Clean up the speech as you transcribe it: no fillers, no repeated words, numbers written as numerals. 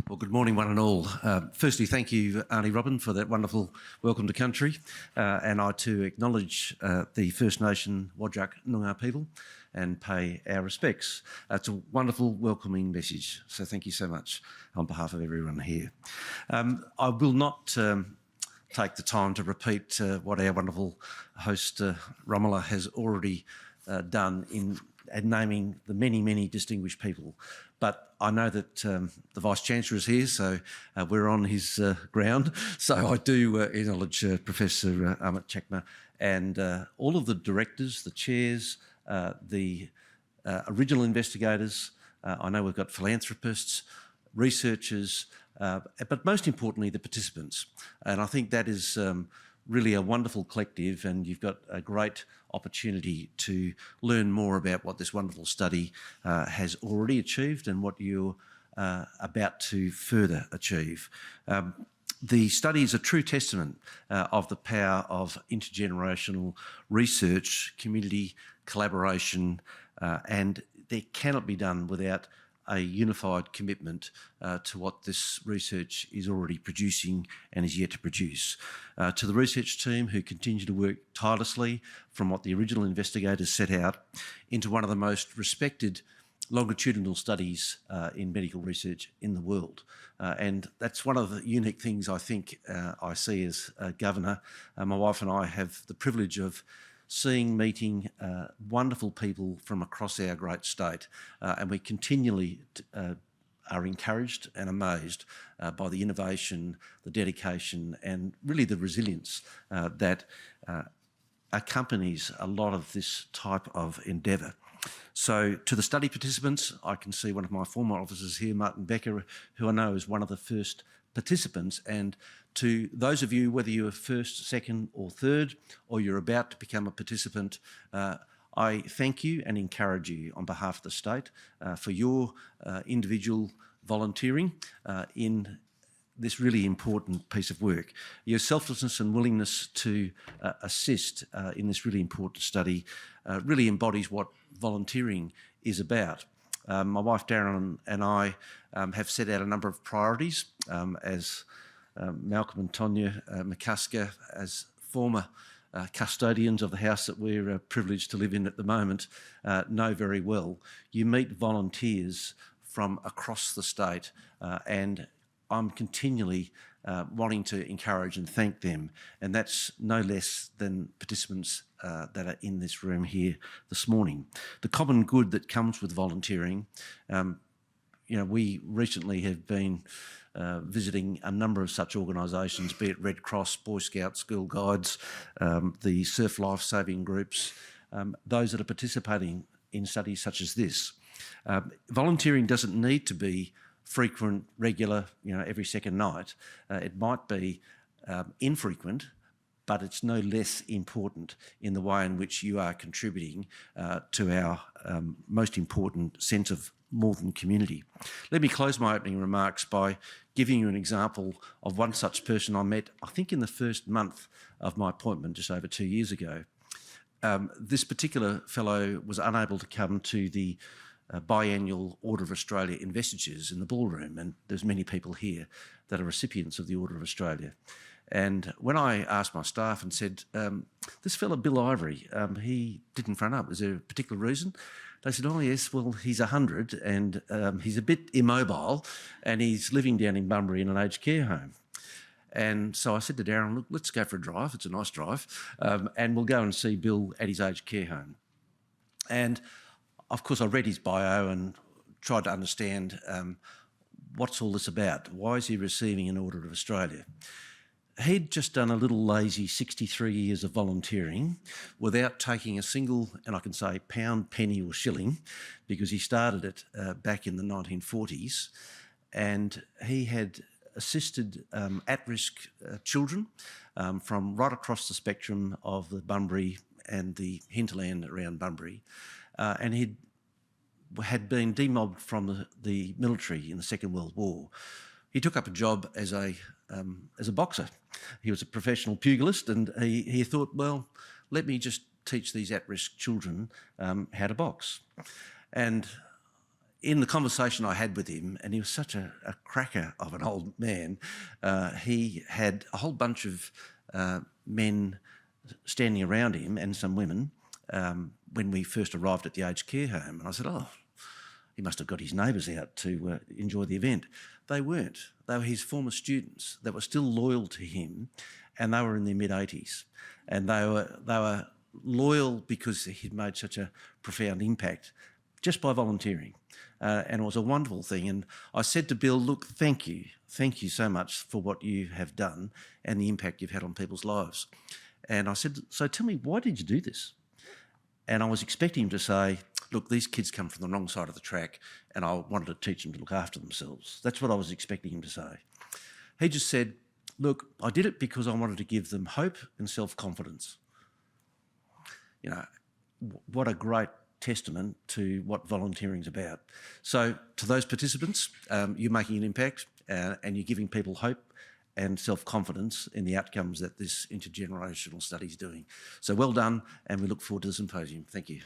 Well, good morning, one and all. Firstly, thank you, Arnie Robin, for that wonderful welcome to country. And I too acknowledge the First Nation Whadjuk Noongar people and pay our respects. It's a wonderful welcoming message, so thank you so much on behalf of everyone here. I will not take the time to repeat what our wonderful host, Romola, has already done in naming the many, many distinguished people. But I know that the Vice-Chancellor is here, so we're on his ground. So I do acknowledge Professor Amit Chekma and all of the directors, the chairs, the original investigators. I know we've got philanthropists, researchers, but most importantly, the participants. And I think that is really a wonderful collective, and you've got a great opportunity to learn more about what this wonderful study has already achieved and what you're about to further achieve. The study is a true testament of the power of intergenerational research, community collaboration, and they cannot be done without a unified commitment to what this research is already producing and is yet to produce. To the research team who continue to work tirelessly from what the original investigators set out into one of the most respected longitudinal studies in medical research in the world. And that's one of the unique things I think I see as a governor. My wife and I have the privilege of meeting wonderful people from across our great state, and we continually are encouraged and amazed by the innovation, the dedication, and really the resilience that accompanies a lot of this type of endeavour. So to the study participants, I can see one of my former officers here, Martin Becker, who I know is one of the first participants, and to those of you, whether you're first, second or third, or you're about to become a participant, I thank you and encourage you on behalf of the state for your individual volunteering in this really important piece of work. Your selflessness and willingness to assist in this really important study really embodies what volunteering is about. My wife Darren and I have set out a number of priorities as Malcolm and Tonya McCusker, as former custodians of the house that we're privileged to live in at the moment, know very well. You meet volunteers from across the state, and I'm continually wanting to encourage and thank them, and that's no less than participants that are in this room here this morning. The common good that comes with volunteering, we recently have been visiting a number of such organisations, be it Red Cross, Boy Scouts, Girl Guides, the surf life-saving groups, those that are participating in studies such as this. Volunteering doesn't need to be frequent, regular, every second night. It might be infrequent, but it's no less important in the way in which you are contributing to our most important sense of more than community. Let me close my opening remarks by giving you an example of one such person I met, I think in the first month of my appointment just over 2 years ago. This particular fellow was unable to come to the biannual Order of Australia investitures in the ballroom, and there's many people here that are recipients of the Order of Australia. And when I asked my staff and said, this fellow Bill Ivory, he didn't front up, is there a particular reason? They said, oh yes, well he's 100 and he's a bit immobile and he's living down in Bunbury in an aged care home. And so I said to Darren, look, let's go for a drive, it's a nice drive, and we'll go and see Bill at his aged care home. And of course I read his bio and tried to understand what's all this about, why is he receiving an Order of Australia? He'd just done a little lazy 63 years of volunteering without taking a single, and I can say pound, penny or shilling, because he started it back in the 1940s, and he had assisted at-risk children from right across the spectrum of the Bunbury and the hinterland around Bunbury, and he had been demobbed from the military in the Second World War. He took up a job as a boxer. He was a professional pugilist, and he thought, well, let me just teach these at-risk children how to box. And in the conversation I had with him, and he was such a cracker of an old man, he had a whole bunch of men standing around him and some women when we first arrived at the aged care home. And I said, oh, he must have got his neighbours out to enjoy the event. They weren't. They were his former students that were still loyal to him, and they were in their mid-80s. And they were loyal because he'd made such a profound impact just by volunteering. And it was a wonderful thing. And I said to Bill, look, thank you so much for what you have done and the impact you've had on people's lives. And I said, so tell me, why did you do this? And I was expecting him to say, look, these kids come from the wrong side of the track and I wanted to teach them to look after themselves. That's what I was expecting him to say. He just said, look, I did it because I wanted to give them hope and self-confidence. You know, what a great testament to what volunteering's about. So to those participants, you're making an impact and you're giving people hope and self-confidence in the outcomes that this intergenerational study is doing. So well done, and we look forward to the symposium. Thank you.